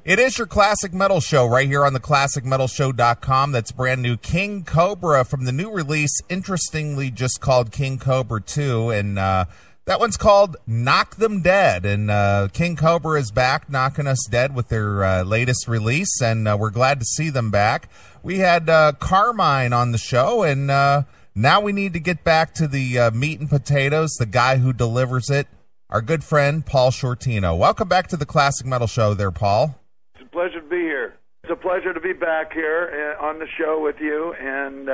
It is your Classic Metal Show right here on the ClassicMetalShow.com. That's brand new King Kobra from the new release, interestingly just called King Kobra II. And that one's called Knock Them Dead. And King Kobra is back knocking us dead with their latest release, and we're glad to see them back. We had Carmine on the show, and now we need to get back to the meat and potatoes, the guy who delivers it, our good friend Paul Shortino. Welcome back to the Classic Metal Show there, Paul. It's a pleasure to be here. It's a pleasure to be back here on the show with you, and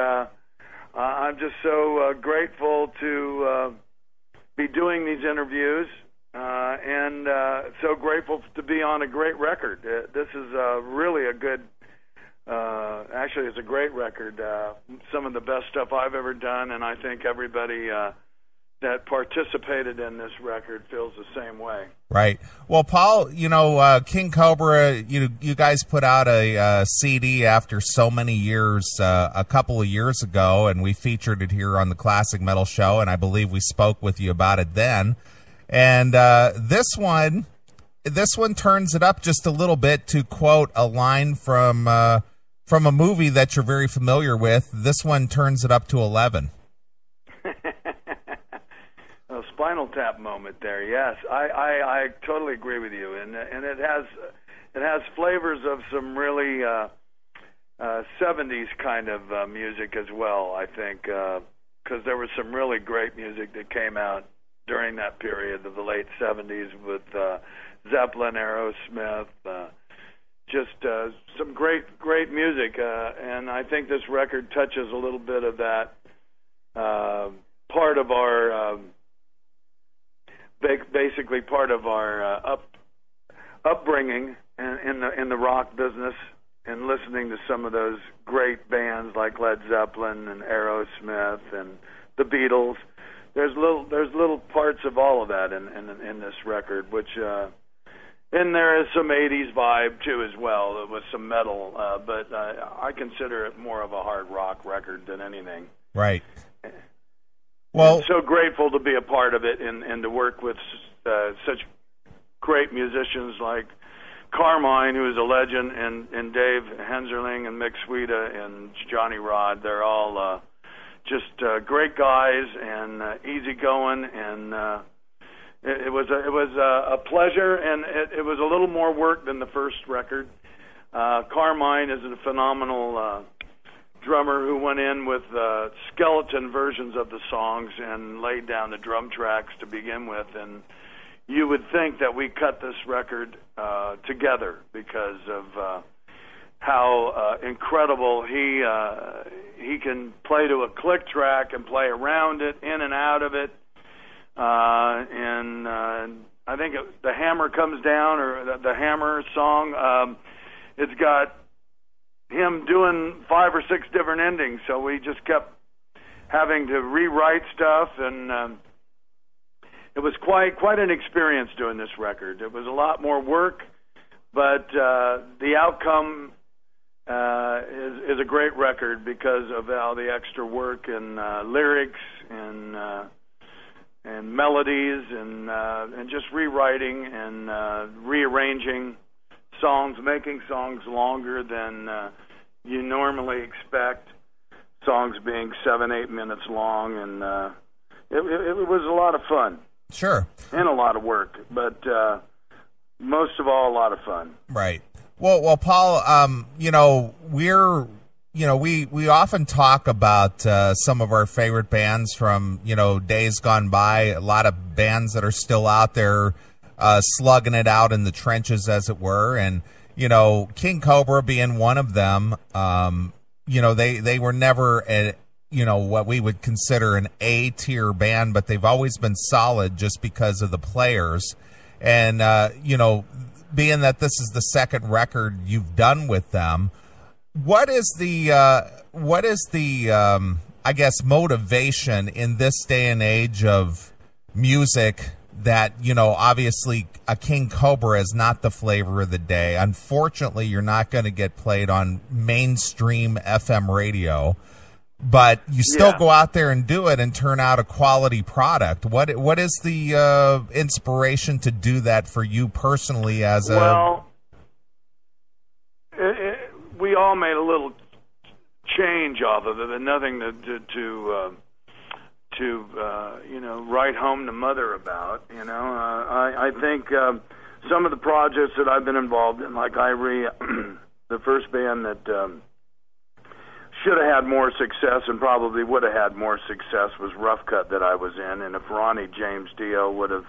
I'm just so grateful to be doing these interviews, and so grateful to be on a great record. This is really a good, actually it's a great record, some of the best stuff I've ever done, and I think everybody that participated in this record feels the same way. Right. Well, Paul, you know, King Kobra, you guys put out a CD after so many years, a couple of years ago, and we featured it here on the Classic Metal Show, and I believe we spoke with you about it then. And this one turns it up just a little bit, to quote a line from a movie that you're very familiar with. This one turns it up to 11. Spinal Tap moment there. Yes, I totally agree with you, and it has flavors of some really 70s kind of music as well. I think because there was some really great music that came out during that period of the late 70s with Zeppelin, Aerosmith, just some great music, and I think this record touches a little bit of that part of our. Basically part of our upbringing in the rock business, and listening to some of those great bands like Led Zeppelin and Aerosmith and the Beatles. There's little parts of all of that in this record, which and there is some 80s vibe too as well, with some metal, but I consider it more of a hard rock record than anything. Right. Well, I'm so grateful to be a part of it and to work with such great musicians like Carmine, who is a legend, and Dave Henzerling and Mick Sweda and Johnny Rod. They're all just great guys and easygoing, and it was a pleasure, and it was a little more work than the first record. Carmine is a phenomenal drummer who went in with skeleton versions of the songs and laid down the drum tracks to begin with, and you would think that we cut this record together because of how incredible he can play to a click track and play around it, in and out of it, and I think the Hammer Comes Down, or the Hammer song, it's got him doing 5 or 6 different endings, so we just kept having to rewrite stuff, and it was quite an experience doing this record. It was a lot more work, but the outcome is a great record because of all the extra work and lyrics and melodies and just rewriting and rearranging songs, making songs longer than you normally expect, songs being 7-8 minutes long, and it was a lot of fun. Sure. And a lot of work, but most of all, a lot of fun. Right. Well, Paul, we often talk about some of our favorite bands from, days gone by, a lot of bands that are still out there slugging it out in the trenches, as it were, and King Kobra being one of them. They were never what we would consider an A-tier band, but they've always been solid just because of the players. And being that this is the second record you've done with them, what is the I guess motivation in this day and age of music that, obviously a King Kobra is not the flavor of the day. Unfortunately, you're not going to get played on mainstream FM radio, but you still go out there and do it and turn out a quality product. What is the inspiration to do that for you personally as a... Well, all made a little change off of it, but nothing to write home to mother about. I think some of the projects that I've been involved in, like Irie, the first band that should have had more success and probably would have had more success was Rough Cut that I was in. And if Ronnie James Dio would have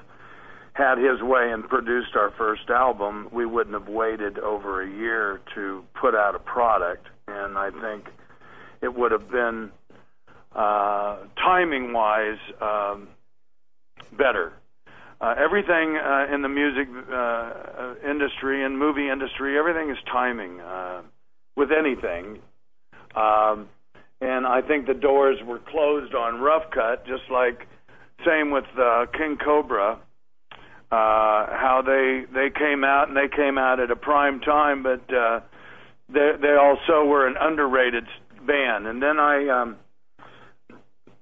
had his way and produced our first album, we wouldn't have waited over a year to put out a product. And I think it would have been, timing-wise, better. Everything in the music industry and movie industry, everything is timing with anything. And I think the doors were closed on Rough Cut, just like same with King Kobra, how they came out, and they came out at a prime time, but they also were an underrated band. And then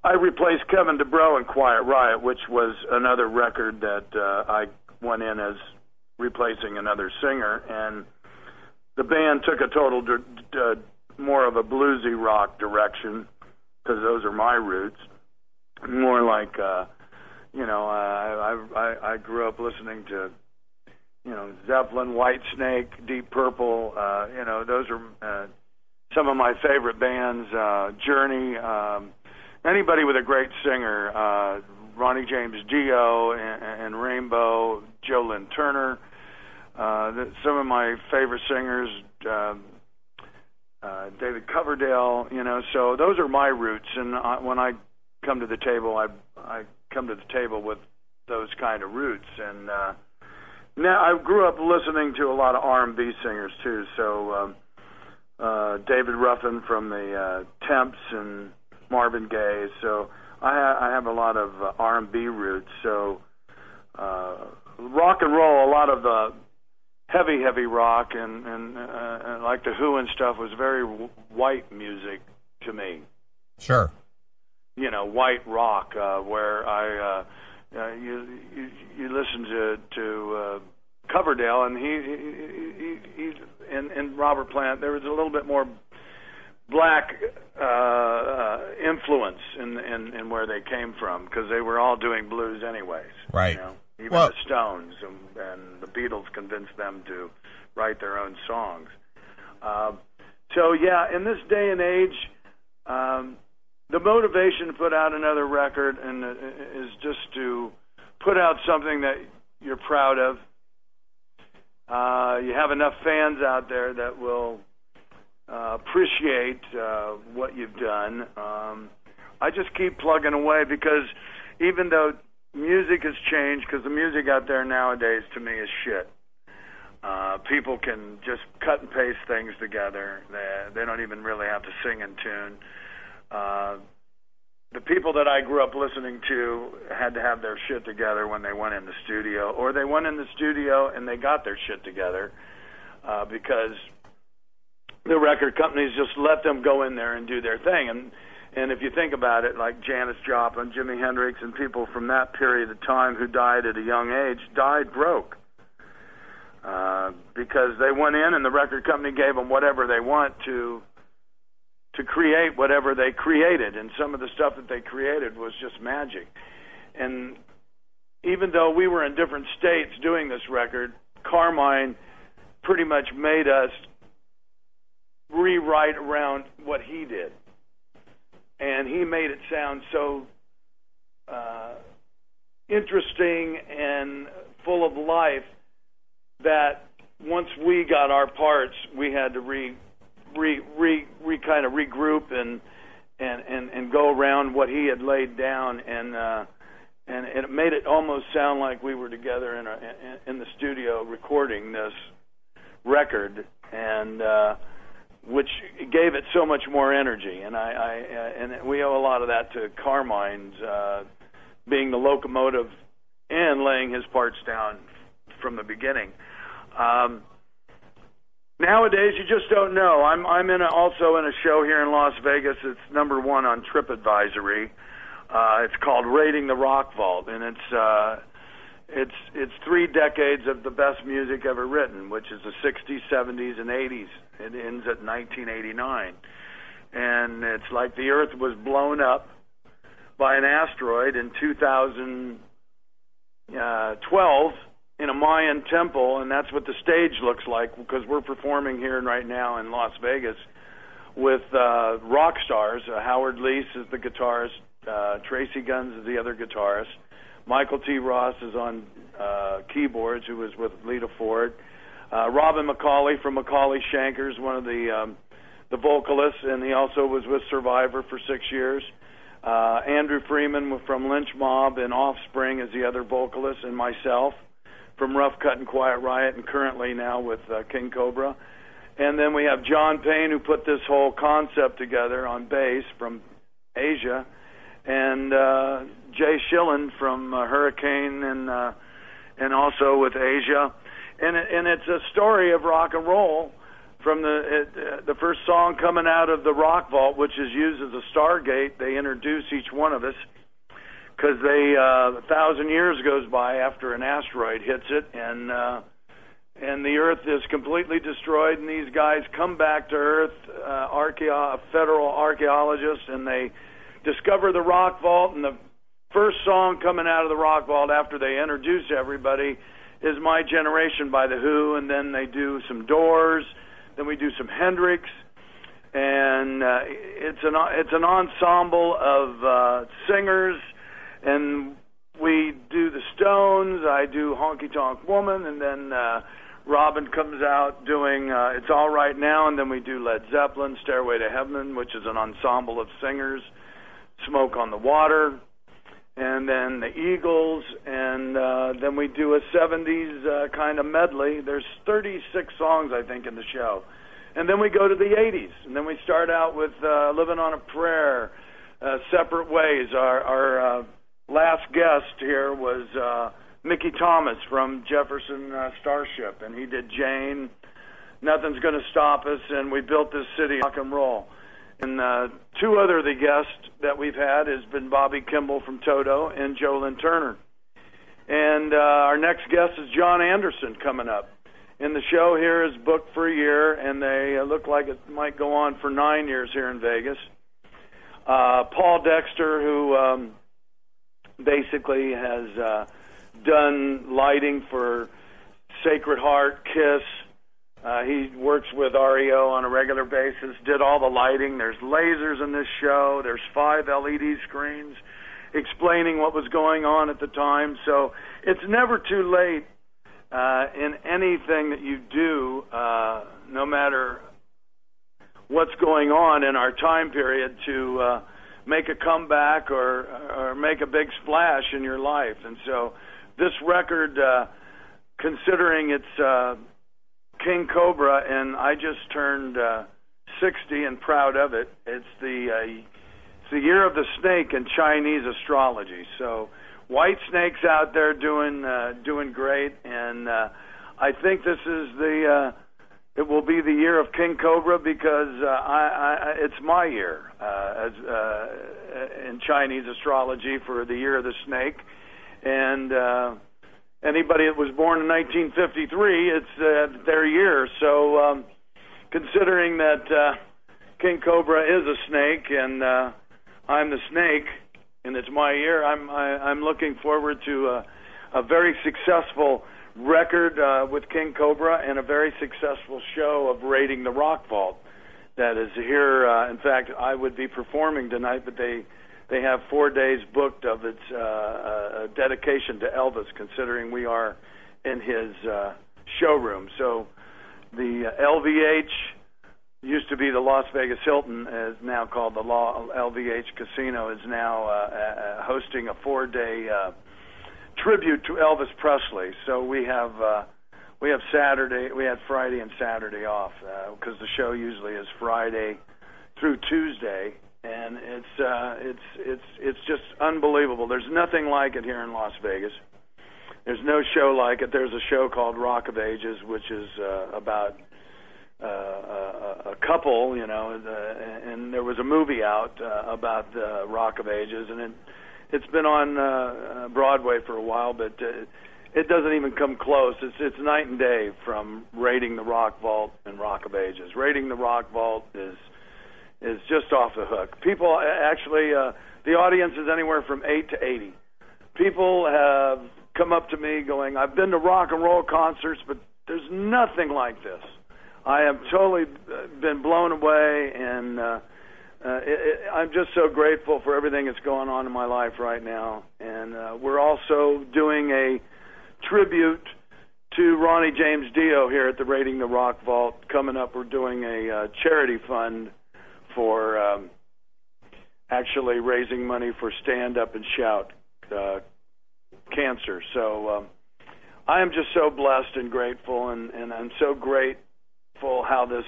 I replaced Kevin DuBrow in Quiet Riot, which was another record that I went in as replacing another singer, and the band took a total more of a bluesy rock direction, because those are my roots. More like, I grew up listening to, Zeppelin, Whitesnake, Deep Purple. Those are some of my favorite bands. Journey. Anybody with a great singer, Ronnie James Dio and Rainbow, Joe Lynn Turner. Some of my favorite singers. David Coverdale, so those are my roots, and when I come to the table, I come to the table with those kind of roots. And now I grew up listening to a lot of R&B singers too, so David Ruffin from the Temps and Marvin Gaye, so I have a lot of R&B roots. So rock and roll, a lot of the heavy rock and like the Who and stuff was very white music to me. Sure. White rock, where you listen to Coverdale, and he and Robert Plant, there was a little bit more black influence in where they came from, because they were all doing blues anyways. Right. Even the Stones and the Beatles convinced them to write their own songs. So in this day and age, the motivation to put out another record is just to put out something that you're proud of. You have enough fans out there that will appreciate what you've done. I just keep plugging away, because even though music has changed, because the music out there nowadays to me is shit. People can just cut and paste things together. They don't even really have to sing in tune. The people that I grew up listening to had to have their shit together when they went in the studio, or they went in the studio and they got their shit together because the record companies just let them go in there and do their thing. And if you think about it, like Janis Joplin, Jimi Hendrix, and people from that period of time who died at a young age died broke. Because they went in and the record company gave them whatever they want to create whatever they created. And some of the stuff that they created was just magic. And even though we were in different states doing this record, Carmine pretty much made us rewrite around what he did. And he made it sound so interesting and full of life that once we got our parts, we had to kind of regroup and go around what he had laid down, and it made it almost sound like we were together in the studio recording this record, and which gave it so much more energy. And and we owe a lot of that to Carmine's being the locomotive and laying his parts down from the beginning. Nowadays, you just don't know. I'm also in a show here in Las Vegas. It's #1 on TripAdvisory. It's called Raiding the Rock Vault, and it's 3 decades of the best music ever written, which is the 60s, 70s, and 80s. It ends at 1989. And it's like the Earth was blown up by an asteroid in 2012 in a Mayan temple, and that's what the stage looks like, because we're performing here right now in Las Vegas with rock stars. Howard Leese is the guitarist, Tracy Guns is the other guitarist, Michael T. Ross is on keyboards, who was with Lita Ford, Robin McCauley from McCauley Shankers, one of the vocalists, and he also was with Survivor for 6 years. Andrew Freeman from Lynch Mob and Offspring is the other vocalist, and myself from Rough Cut and Quiet Riot, and currently now with King Kobra. And then we have John Payne, who put this whole concept together on bass from Asia, and Jay Schillen from Hurricane and also with Asia. And it's a story of rock and roll from the first song coming out of the Rock Vault, which is used as a stargate. They introduce each one of us because 1,000 years goes by after an asteroid hits it, and the Earth is completely destroyed, and these guys come back to Earth, federal archaeologists, and they discover the Rock Vault, and the first song coming out of the Rock Vault after they introduce everybody is My Generation by The Who, and then they do some Doors, then we do some Hendrix, and it's an ensemble of singers, and we do the Stones, I do Honky Tonk Woman, and then Robin comes out doing It's All Right Now, and then we do Led Zeppelin, Stairway to Heaven, which is an ensemble of singers, Smoke on the Water, and then the Eagles, and then we do a 70s kind of medley. There's 36 songs, I think, in the show. And then we go to the 80s, and then we start out with Living on a Prayer, Separate Ways. Our last guest here was Mickey Thomas from Jefferson Starship, and he did Jane, Nothing's Gonna Stop Us, and We Built This City, Rock and Roll. And 2 other of the guests that we've had has been Bobby Kimball from Toto and Jolyn Turner. And our next guest is John Anderson coming up. And the show here is booked for a year, and they look like it might go on for 9 years here in Vegas. Paul Dexter, who basically has done lighting for Sacred Heart, Kiss. He works with REO on a regular basis, did all the lighting. There's lasers in this show. There's 5 LED screens explaining what was going on at the time. So it's never too late in anything that you do, no matter what's going on in our time period, to make a comeback or make a big splash in your life. And so this record, considering it's King Kobra, and I just turned 60 and proud of it. It's the year of the snake in Chinese astrology. So white snakes out there doing great, and I think this is it will be the year of King Kobra, because it's my year in Chinese astrology for the year of the snake, and anybody that was born in 1953, it's their year. So considering that King Kobra is a snake, and I'm the snake, and it's my year, I'm looking forward to a very successful record with King Kobra, and a very successful show of Raiding the Rock Vault that is here. In fact, I would be performing tonight, but they have 4 days booked of its dedication to Elvis, considering we are in his showroom. So the LVH, used to be the Las Vegas Hilton, is now called the LVH Casino, is now hosting a 4-day tribute to Elvis Presley. So we have Saturday, we had Friday and Saturday off, because the show usually is Friday through Tuesday. And it's just unbelievable. There's nothing like it here in Las Vegas. There's no show like it. There's a show called Rock of Ages, which is about a couple, and there was a movie out about the Rock of Ages, and it's been on Broadway for a while, but it doesn't even come close. It's night and day from Raiding the Rock Vault and Rock of Ages. Raiding the Rock Vault is just off the hook. People actually, the audience is anywhere from 8 to 80. People have come up to me going, I've been to rock and roll concerts, but there's nothing like this. I have totally been blown away, and I'm just so grateful for everything that's going on in my life right now. And we're also doing a tribute to Ronnie James Dio here at the Raiding the Rock Vault. Coming up, we're doing a charity fund for actually raising money for Stand Up and Shout cancer. So I am just so blessed and grateful, and I'm so grateful how this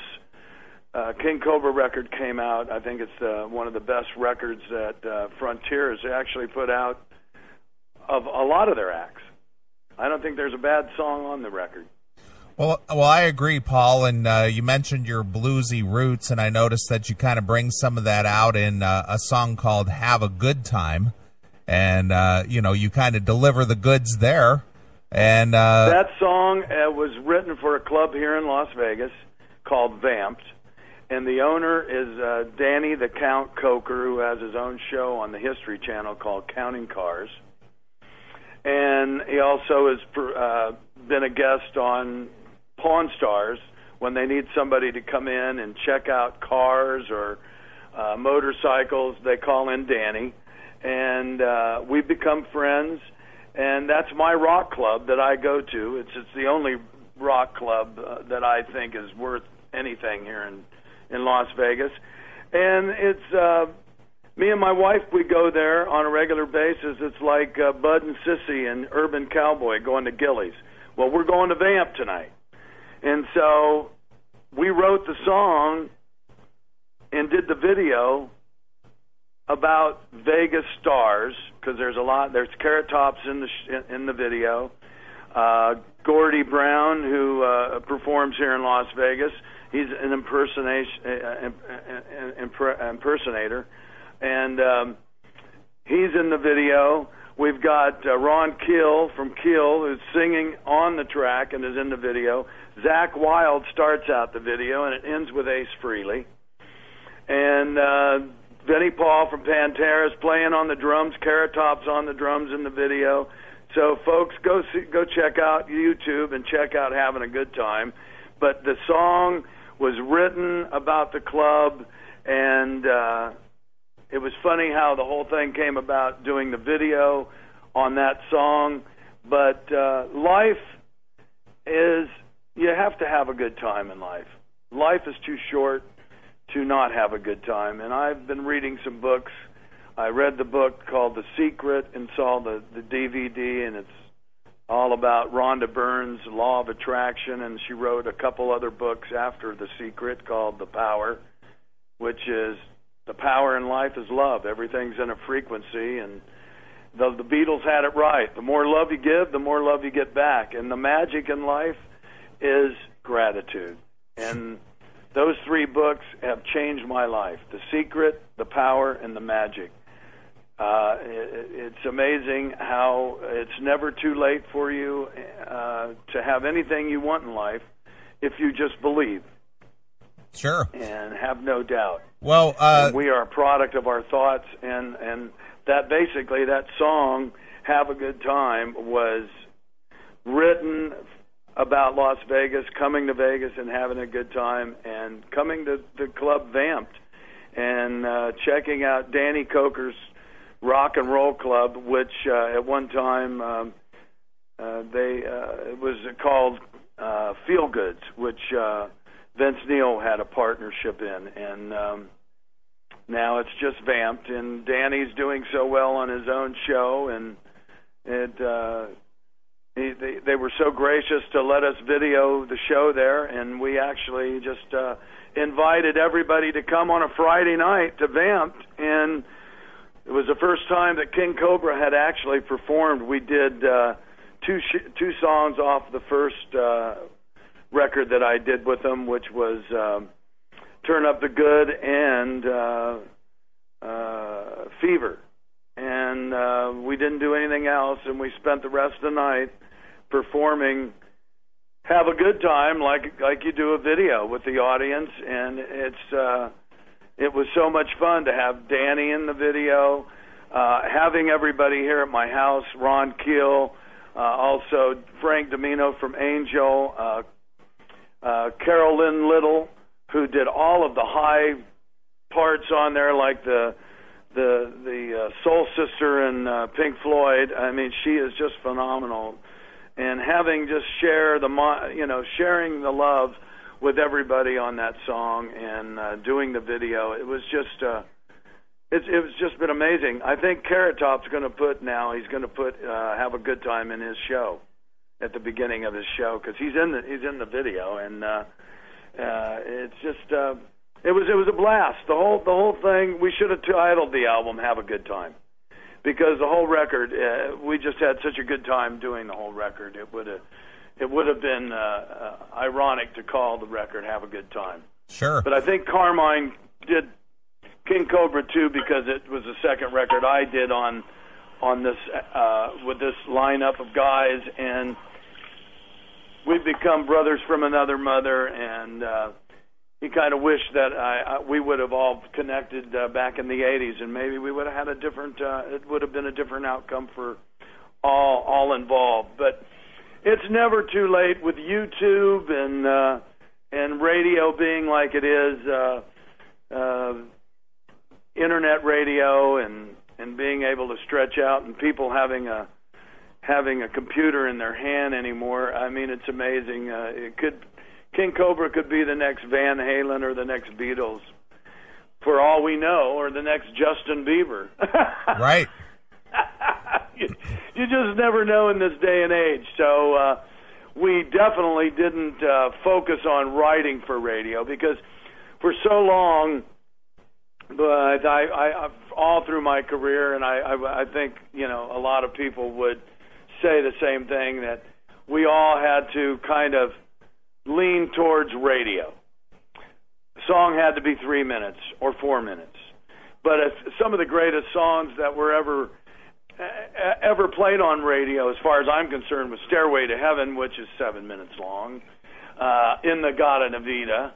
King Kobra record came out. I think it's one of the best records that Frontier has actually put out of a lot of their acts. I don't think there's a bad song on the record. Well, I agree, Paul, and you mentioned your bluesy roots, and I noticed that you kind of bring some of that out in a song called Have a Good Time, and, you kind of deliver the goods there. And that song was written for a club here in Las Vegas called Vamped, and the owner is Danny the Count Coker, who has his own show on the History Channel called Counting Cars. And he also has been a guest on Pawn Stars when they need somebody to come in and check out cars or motorcycles. They call in Danny, and we've become friends. And that's my rock club that I go to. It's the only rock club that I think is worth anything here in Las Vegas. And it's me and my wife, we go there on a regular basis. It's like Bud and Sissy and Urban Cowboy going to Gillies. Well, we're going to Vamp tonight. And so we wrote the song and did the video about Vegas stars, because there's Carrot Tops in the video. Gordy Brown, who performs here in Las Vegas, he's an impersonator, and he's in the video. We've got Ron Keel from Keel, who's singing on the track and is in the video. Zach Wilde starts out the video, and it ends with Ace Frehley. And Vinnie Paul from Pantera is playing on the drums. Carrot Top's on the drums in the video. So, folks, go check out YouTube and check out Having a Good Time. But the song was written about the club, and it was funny how the whole thing came about doing the video on that song. But life is, you have to have a good time in life. Life is too short to not have a good time. And I've been reading some books. I read the book called The Secret and saw the DVD, and it's all about Rhonda Byrne's Law of Attraction, and she wrote a couple other books after The Secret called The Power, which is the power in life is love. Everything's in a frequency, and the Beatles had it right. The more love you give, the more love you get back. And the magic in life is gratitude. And those three books have changed my life: The Secret, The Power, and The Magic. It's amazing how it's never too late for you to have anything you want in life if you just believe. Sure. And have no doubt. Well, we are a product of our thoughts, and that basically that song, Have a Good Time, was written about Las Vegas, coming to Vegas and having a good time, and coming to the club Vamped, and checking out Danny Coker's Rock and Roll Club, which at one time it was called Feel Goods, which Vince Neil had a partnership in, and now it's just Vamped, and Danny's doing so well on his own show, and they were so gracious to let us video the show there, and we actually just invited everybody to come on a Friday night to Vamped, and it was the first time that King Kobra had actually performed. We did two songs off the first record that I did with them, which was Turn Up the Good and Fever. And we didn't do anything else, and we spent the rest of the night performing Have a Good Time like you do a video with the audience, and it was so much fun to have Danny in the video, having everybody here at my house, Ron Keel, also Frank Domino from Angel, Carolyn Little, who did all of the high parts on there, like the Soul Sister in Pink Floyd. I mean, she is just phenomenal. And having just sharing the love with everybody on that song and doing the video, it was just it was just been amazing. I think Carrot Top's going to put Have a Good Time in his show at the beginning of his show, because he's in the video, and it's just it was a blast. The whole thing. We should have titled the album Have a Good Time, because the whole record, we just had such a good time doing the whole record. It would have been ironic to call the record Have a Good Time. Sure. But I think Carmine did King Kobra II because it was the second record I did on this with this lineup of guys, and we've become brothers from another mother, and he kind of wished that we would have all connected back in the 80s, and maybe we would have had a different, it would have been a different outcome for all involved. But it's never too late with YouTube and radio being like it is, internet radio, and being able to stretch out, and people having a computer in their hand anymore. I mean, it's amazing. King Kobra could be the next Van Halen or the next Beatles, for all we know, or the next Justin Bieber. Right. You just never know in this day and age. So we definitely didn't focus on writing for radio, because for so long, but I all through my career, and I think a lot of people would say the same thing, that we all had to kind of lean towards radio. The song had to be 3 minutes or 4 minutes. But some of the greatest songs that were ever played on radio, as far as I'm concerned, was Stairway to Heaven, which is 7 minutes long, In the Gata Navita,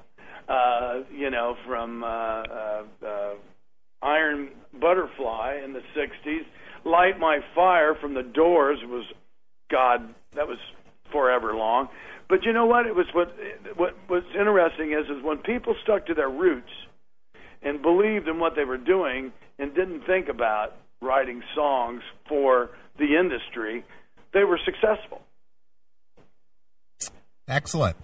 from Iron Butterfly in the 60s. Light My Fire from the Doors was, God, that was forever long. But you know what? It was what's interesting is when people stuck to their roots and believed in what they were doing and didn't think about writing songs for the industry, they were successful. Excellent.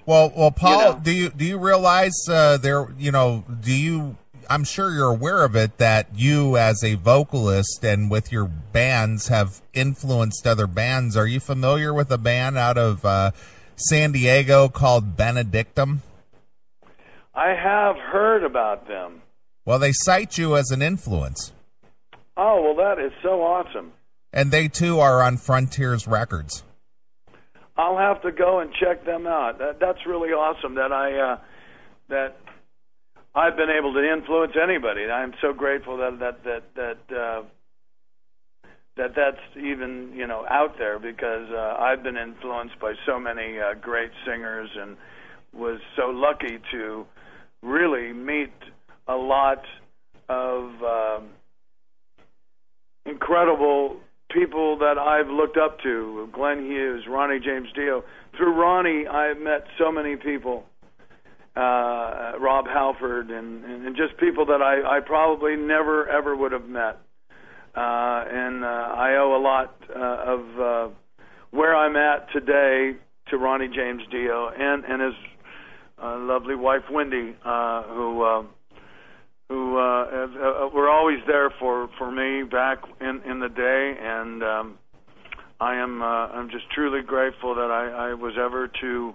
Well, Paul, do you realize I'm sure you're aware of it, that you as a vocalist and with your bands have influenced other bands. Are you familiar with a band out of San Diego called Benedictum? I have heard about them. Well, they cite you as an influence. Oh, well, that is so awesome. And they, too, are on Frontiers Records. I'll have to go and check them out. That's really awesome that I've been able to influence anybody. I'm so grateful that's even out there, because I've been influenced by so many great singers, and was so lucky to really meet a lot of incredible people that I've looked up to. Glenn Hughes, Ronnie James Dio. Through Ronnie, I've met so many people. Rob Halford, and just people that I probably never ever would have met. And I owe a lot of where I'm at today to Ronnie James Dio and his lovely wife Wendy, who were always there for me back in the day, and I'm just truly grateful that I was ever to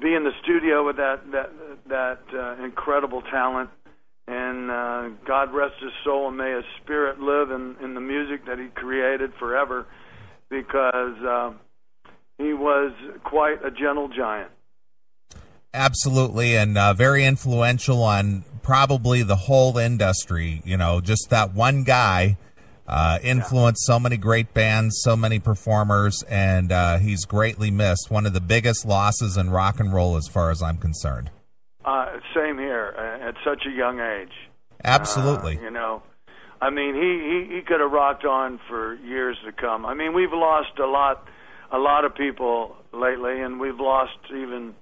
be in the studio with that incredible talent. And God rest his soul, and may his spirit live in the music that he created forever, because he was quite a gentle giant. Absolutely, and very influential on probably the whole industry. Just that one guy influenced so many great bands, so many performers, and he's greatly missed. One of the biggest losses in rock and roll as far as I'm concerned. Same here, at such a young age. Absolutely. You know, I mean, he could have rocked on for years to come. I mean, we've lost a lot of people lately, and we've lost even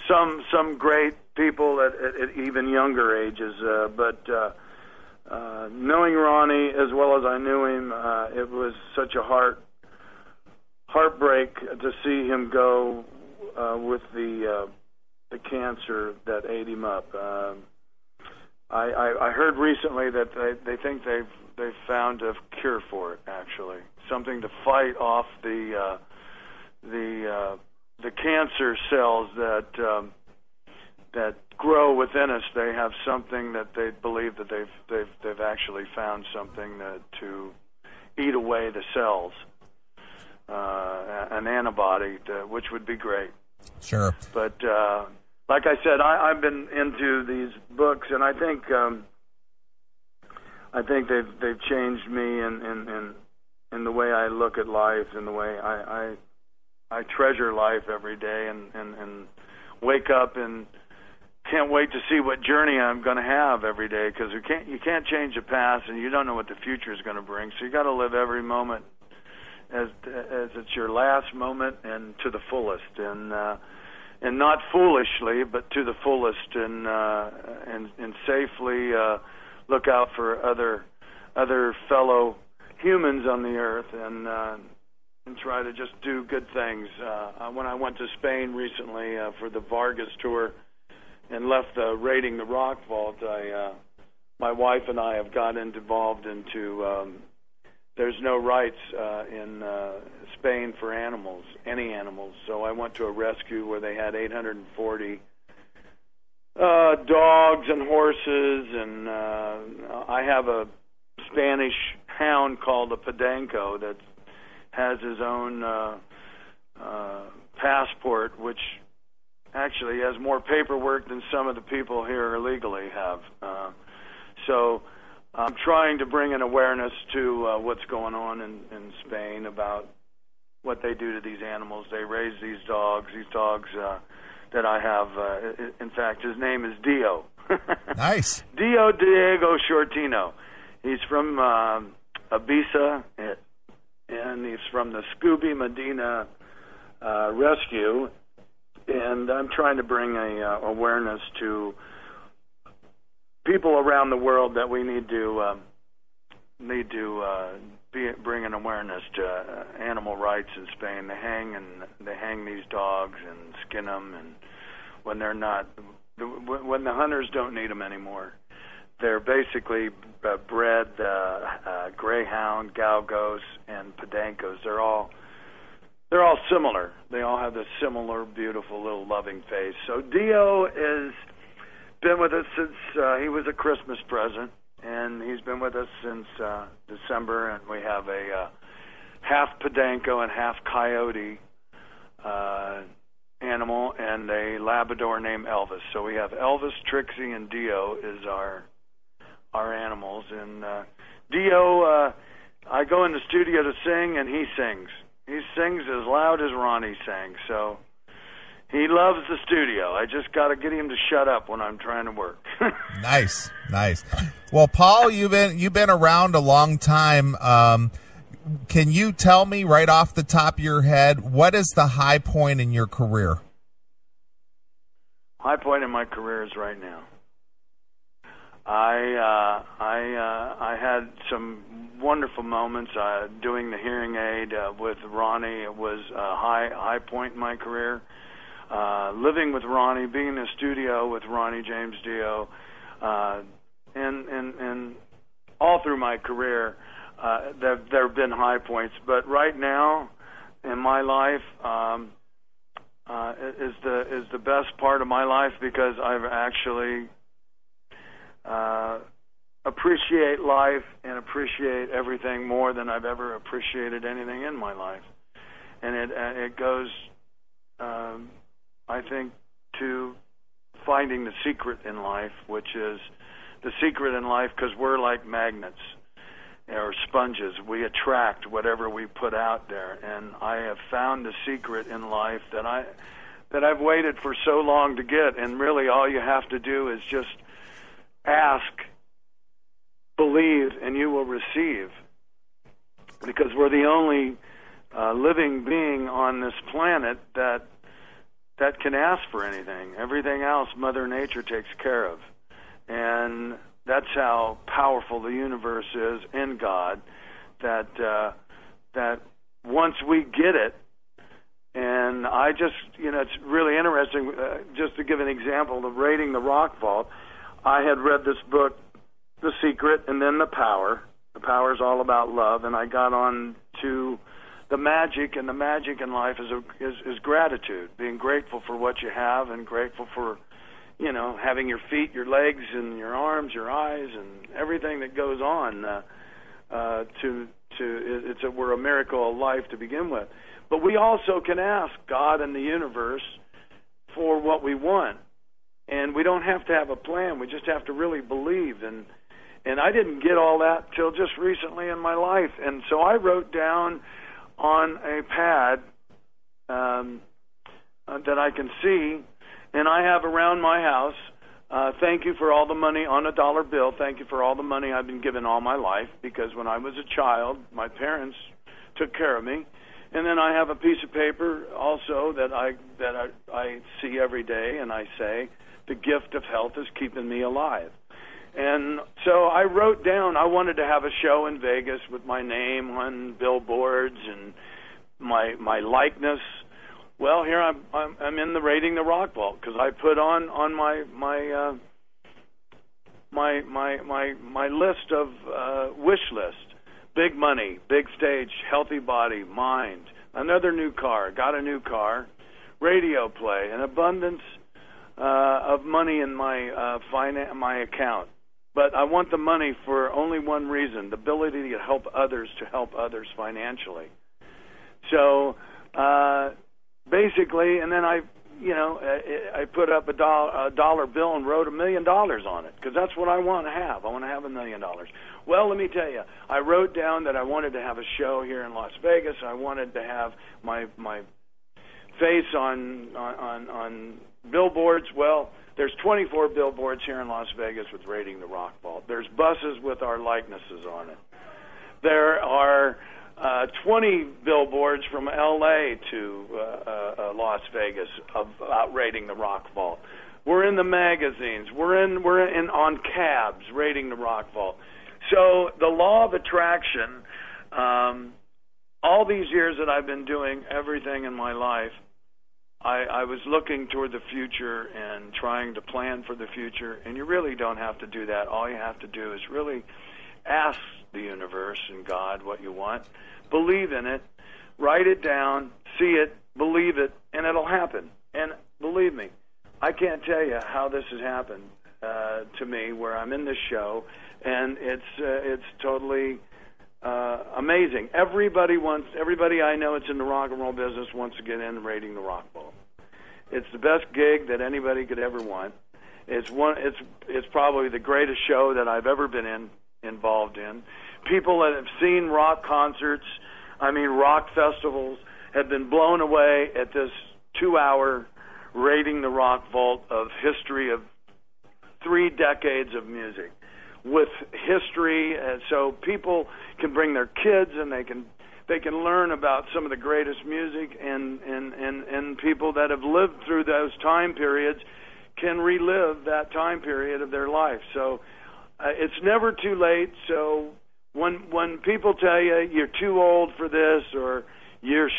some great people at even younger ages. But knowing Ronnie as well as I knew him, it was such a heartbreak to see him go with the cancer that ate him up. I heard recently that they think they've found a cure for it. Actually, something to fight off the cancer cells that grow within us. They have something that they believe that they've actually found something to eat away the cells, an antibody, which would be great. Sure. But like I said, I've been into these books, and I think they've changed me in the way I look at life, and the way I treasure life every day, and wake up and can't wait to see what journey I'm going to have every day, because you can't change the past, and you don't know what the future is going to bring. So you got to live every moment as it's your last moment, and to the fullest, and not foolishly, but to the fullest, and safely look out for other fellow humans on the earth, and try to just do good things. When I went to Spain recently for the Vargas tour and left Raiding the Rock Vault, my wife and I have gotten involved into there's no rights in Spain for animals, any animals. So I went to a rescue where they had 840 dogs and horses, and I have a Spanish hound called a Podenco that has his own passport, which actually has more paperwork than some of the people here illegally have. So I'm trying to bring an awareness to what's going on in Spain about what they do to these animals. They raise these dogs that I have. In fact, his name is Dio. Nice. Dio Diego Shortino. He's from Ibiza, and he's from the Scooby Medina Rescue. And I'm trying to bring a awareness to people around the world that we need to bring an awareness to animal rights in Spain. They hang these dogs and skin them, and when the hunters don't need them anymore, they're basically bred greyhound, galgos, and podencos. They're all similar. They all have this similar, beautiful, little loving face. So Dio has been with us since he was a Christmas present, and he's been with us since December, and we have a half Podenco and half Coyote animal, and a Labrador named Elvis. So we have Elvis, Trixie, and Dio is our animals. And Dio, I go in the studio to sing, and he sings. He sings as loud as Ronnie sang, so he loves the studio. I just got to get him to shut up when I'm trying to work. Nice. Well, Paul, you've been around a long time. Can you tell me right off the top of your head, what is the high point in your career? High point in my career is right now. I had some wonderful moments doing the hearing aid with Ronnie. It was a high point in my career. Living with Ronnie, being in the studio with Ronnie James Dio, and all through my career, there have been high points. But right now, in my life, is the best part of my life, because I've actually appreciate life and appreciate everything more than I've ever appreciated anything in my life. And it goes, I think, to finding the secret in life, which is the secret in life, because we're like magnets. or sponges. We attract whatever we put out there. And I have found the secret in life that I've waited for so long to get. And really all you have to do is just ask, believe, and you will receive. Because we're the only living being on this planet that can ask for anything. Everything else Mother Nature takes care of. And that's how powerful the universe is in God, that once we get it, and I just, it's really interesting, just to give an example of Raiding the Rock Vault, I had read this book, The Secret, and then The Power. The Power is all about love, and I got on to the magic, and the magic in life is gratitude, being grateful for what you have and grateful for, having your feet, your legs, and your arms, your eyes, and everything that goes on. We're a miracle of life to begin with. But we also can ask God and the universe for what we want, and we don't have to have a plan. We just have to really believe. And I didn't get all that till just recently in my life, and so I wrote down on a pad that I can see, and I have around my house, thank you for all the money on a dollar bill. Thank you for all the money I've been given all my life, because when I was a child, my parents took care of me. And then I have a piece of paper also that I see every day, and I say, the gift of health is keeping me alive. And so I wrote down, I wanted to have a show in Vegas with my name on billboards and my likeness. Well, here I'm in the Raiding the Rock Vault, because I put on my list of wish list: big money, big stage, healthy body, mind, another new car, got a new car, radio play, an abundance of money in my account. But I want the money for only one reason: the ability to help others financially. So basically, and then I put up a dollar bill and wrote $1 million on it, because that's what I want to have. I want to have $1 million. Well, let me tell you, I wrote down that I wanted to have a show here in Las Vegas. I wanted to have my face on billboards. Well, there's 24 billboards here in Las Vegas with Raiding the Rock Vault. There's buses with our likenesses on it. There are 20 billboards from L.A. to Las Vegas about Raiding the Rock Vault. We're in the magazines. We're in on cabs Raiding the Rock Vault. So the law of attraction, all these years that I've been doing everything in my life, I was looking toward the future and trying to plan for the future, and you really don't have to do that. All you have to do is really ask the universe and God what you want, believe in it, write it down, see it, believe it, and it'll happen. And believe me, I can't tell you how this has happened to me, where I'm in this show, and it's totally amazing. Everybody I know that's in the rock and roll business wants to get in Raiding the Rock Vault. It's the best gig that anybody could ever want. It's probably the greatest show that I've ever been involved in. People that have seen rock concerts, rock festivals, have been blown away at this 2-hour Raiding the Rock Vault of history of 3 decades of music. With history, so people can bring their kids, and they can learn about some of the greatest music, and people that have lived through those time periods can relive that time period of their life. So it's never too late. So when people tell you you're too old for this, or you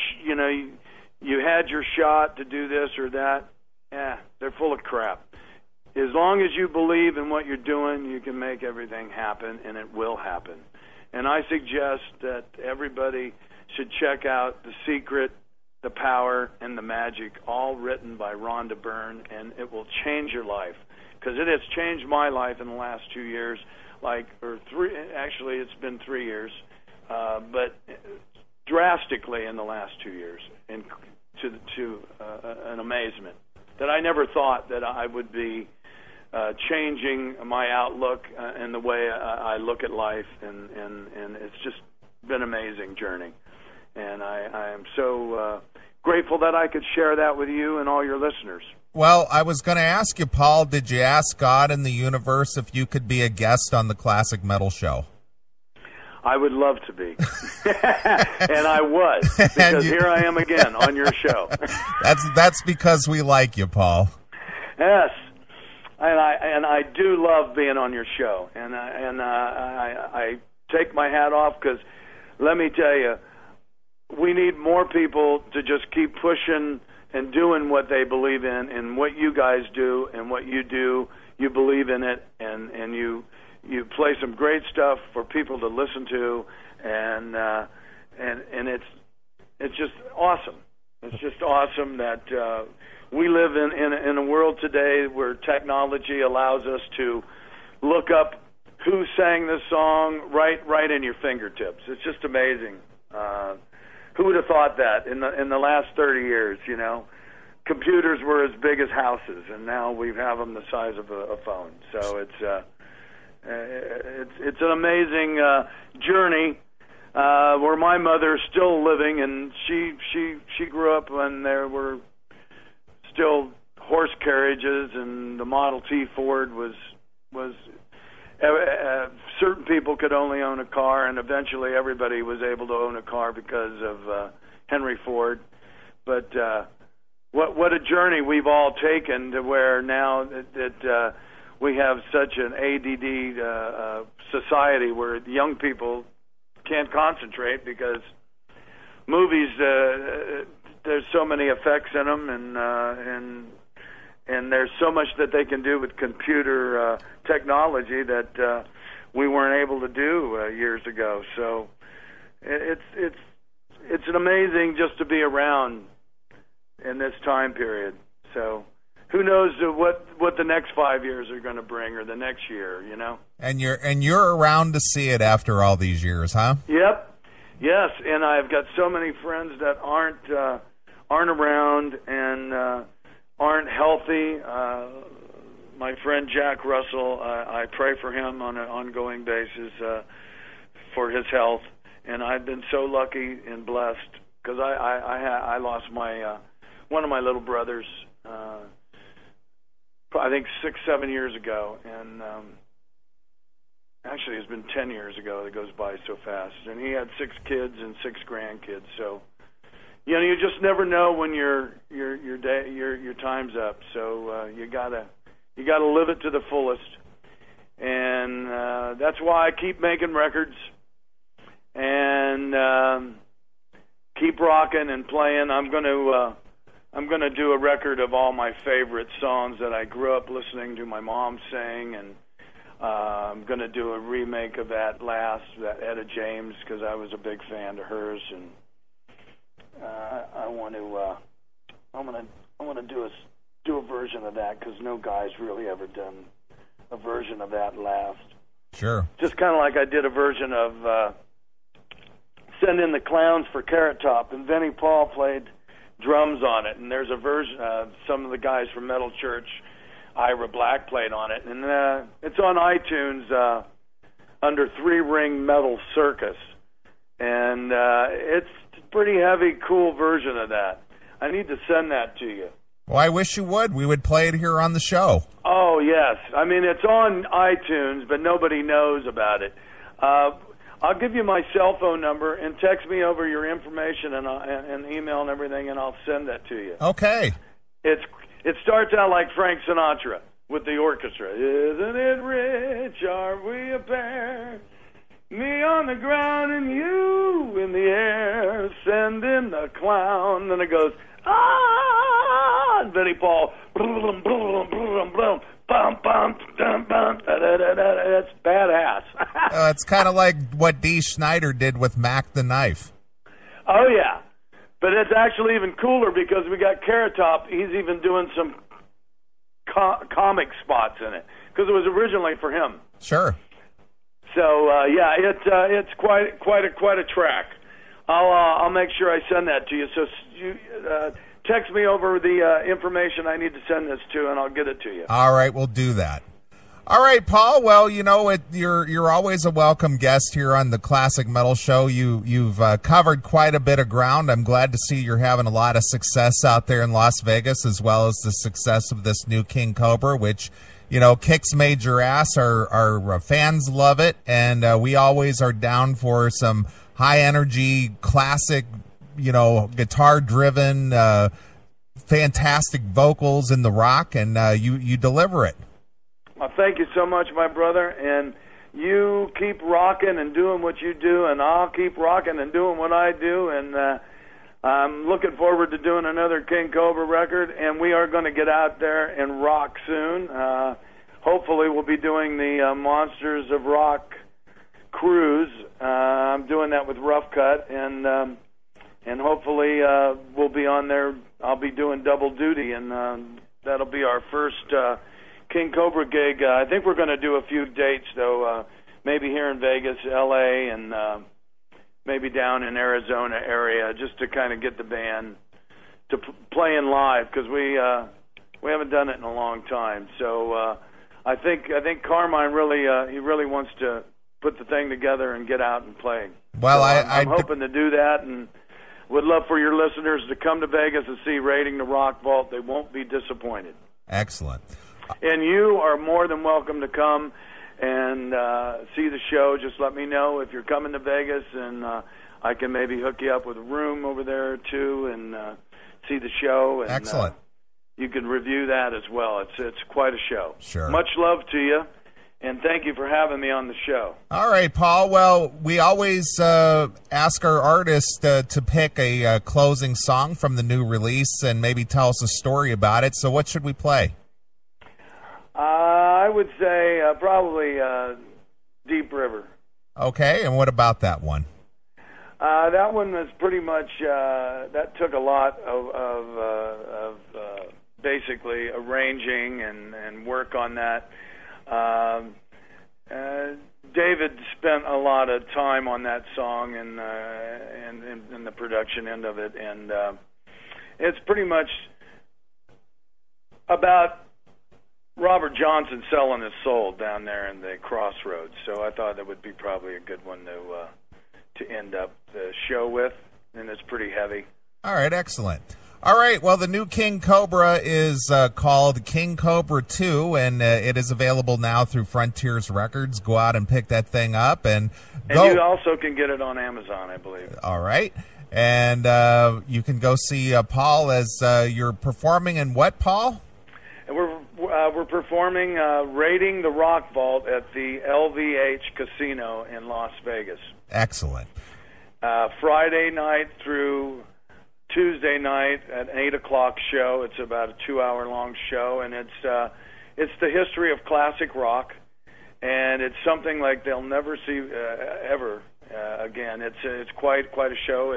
had your shot to do this or that, they're full of crap. As long as you believe in what you're doing, you can make everything happen, and it will happen. And I suggest that everybody should check out The Secret, The Power, and The Magic, all written by Rhonda Byrne, and it will change your life. Because it has changed my life in the last 2 years, actually it's been 3 years, but drastically in the last 2 years, and to an amazement that I never thought that I would be changing my outlook and the way I look at life, and it's just been an amazing journey. And I am so grateful that I could share that with you and all your listeners. Well, I was going to ask you, Paul, did you ask God in the universe if you could be a guest on the Classic Metal Show? I would love to be. And I was, because here I am again on your show. That's because we like you, Paul. Yes. And I do love being on your show. And I take my hat off, because let me tell you, we need more people to just keep pushing and doing what they believe in, and what you guys do and what you do, you believe in it, and you play some great stuff for people to listen to, and it's just awesome. It's just awesome that we live in a world today where technology allows us to look up who sang this song right in your fingertips. It's just amazing. Who would have thought that in the last 30 years? You know, computers were as big as houses, and now we have them the size of a phone. So it's an amazing journey. Where my mother's still living, and she grew up when there were still horse carriages, and the Model T Ford was certain people could only own a car, and eventually everybody was able to own a car because of Henry Ford. But what a journey we've all taken to where now that we have such an ADD society where young people can't concentrate because movies, there's so many effects in them, and there's so much that they can do with computer technology that we weren't able to do years ago. So it's an amazing just to be around in this time period. So who knows what the next 5 years are going to bring, or the next year, you know? And you're around to see it after all these years, huh? Yep. Yes, and I've got so many friends that aren't around and aren't healthy. My friend Jack Russell, I pray for him on an ongoing basis for his health, and I've been so lucky and blessed because I lost my one of my little brothers. I think 6-7 years ago, and actually it's been 10 years ago. It goes by so fast. And he had 6 kids and 6 grandkids. So, you know, you just never know when your time's up. So you gotta live it to the fullest, and that's why I keep making records and keep rocking and playing. I'm gonna do a record of all my favorite songs that I grew up listening to my mom sing, and I'm gonna do a remake of that Etta James, because I was a big fan of hers, and I'm gonna do a version of that because no guy's really ever done a version of that last. Sure. Just kind of like I did a version of Send in the Clowns for Carrot Top, and Vinnie Paul played drums on it, and there's a version some of the guys from Metal Church, Ira Black, played on it, and it's on iTunes under 3-Ring Metal Circus, and it's a pretty heavy, cool version of that. I need to send that to you. Well, I wish you would. We would play it here on the show. Oh, yes. I mean, it's on iTunes, but nobody knows about it. I'll give you my cell phone number and text me over your information and email and everything, and I'll send that to you. Okay. It starts out like Frank Sinatra with the orchestra. Isn't it rich? Are we a pair? Me on the ground and you in the air. Send in the clown. Then it goes, ah! And Vinnie Paul, boom, boom, boom, boom. Bum, bum, dum, bum, da, da, da, da. That's badass. It's kind of like what Dee Snider did with Mac the Knife. Oh, yeah. But it's actually even cooler because we got Carrot Top. He's even doing some comic spots in it because it was originally for him. Sure. So, yeah, it's quite a track. I'll make sure I send that to you. So you text me over the information I need to send this to, and I'll get it to you. All right, we'll do that. All right, Paul. Well, you know, you're always a welcome guest here on the Classic Metal Show. You've covered quite a bit of ground. I'm glad to see you're having a lot of success out there in Las Vegas, as well as the success of this new King Kobra, which, you know, kicks major ass. Our fans love it, and we always are down for some high energy, classic, you know, guitar driven, fantastic vocals in the rock, and you deliver it. Well, thank you so much, my brother, and you keep rocking and doing what you do, and I'll keep rocking and doing what I do, and I'm looking forward to doing another King Kobra record, and we are going to get out there and rock soon. Hopefully we'll be doing the Monsters of Rock cruise. I'm doing that with Rough Cut, and hopefully we'll be on there. I'll be doing double duty, and that'll be our first King Kobra gig. I think we're going to do a few dates, though, maybe here in Vegas, L.A., and maybe down in Arizona area, just to kind of get the band to playing live, because we haven't done it in a long time. So I think Carmine really wants to put the thing together and get out and play. Well, so I'm hoping to do that, and would love for your listeners to come to Vegas and see Raiding the Rock Vault. They won't be disappointed. Excellent. And you are more than welcome to come and see the show. Just let me know if you're coming to Vegas, and I can maybe hook you up with a room over there too, and see the show. And, excellent. You can review that as well. It's quite a show. Sure. Much love to you, and thank you for having me on the show. All right, Paul. Well, we always ask our artists to pick a closing song from the new release and maybe tell us a story about it. So what should we play? I would say probably Deep River. Okay, and what about that one? That one was pretty much, that took a lot of basically arranging and work on that. David spent a lot of time on that song and the production end of it, and it's pretty much about Robert Johnson selling his soul down there in the crossroads. So I thought that would be probably a good one to end up the show with, and it's pretty heavy. All right, excellent. All right, well, the new King Kobra is called King Kobra II, and it is available now through Frontiers Records. Go out and pick that thing up. And you also can get it on Amazon, I believe. All right. And you can go see Paul as you're performing in what, Paul? And we're performing Raiding the Rock Vault at the LVH Casino in Las Vegas. Excellent. Friday night through Tuesday night at 8 o'clock show. It's about a 2-hour-long show, and it's the history of classic rock, and it's something like they'll never see ever again. It's quite a show.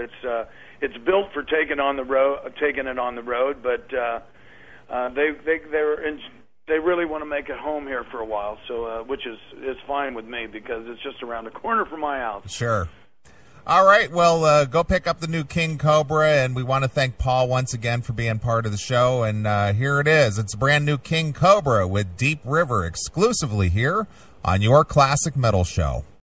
It's built for taking it on the road, but they really want to make it home here for a while. So which is fine with me, because it's just around the corner from my house. Sure. All right, well, go pick up the new King Kobra, and we want to thank Paul once again for being part of the show, and here it is. It's a brand new King Kobra with Deep River, exclusively here on your Classic Metal Show.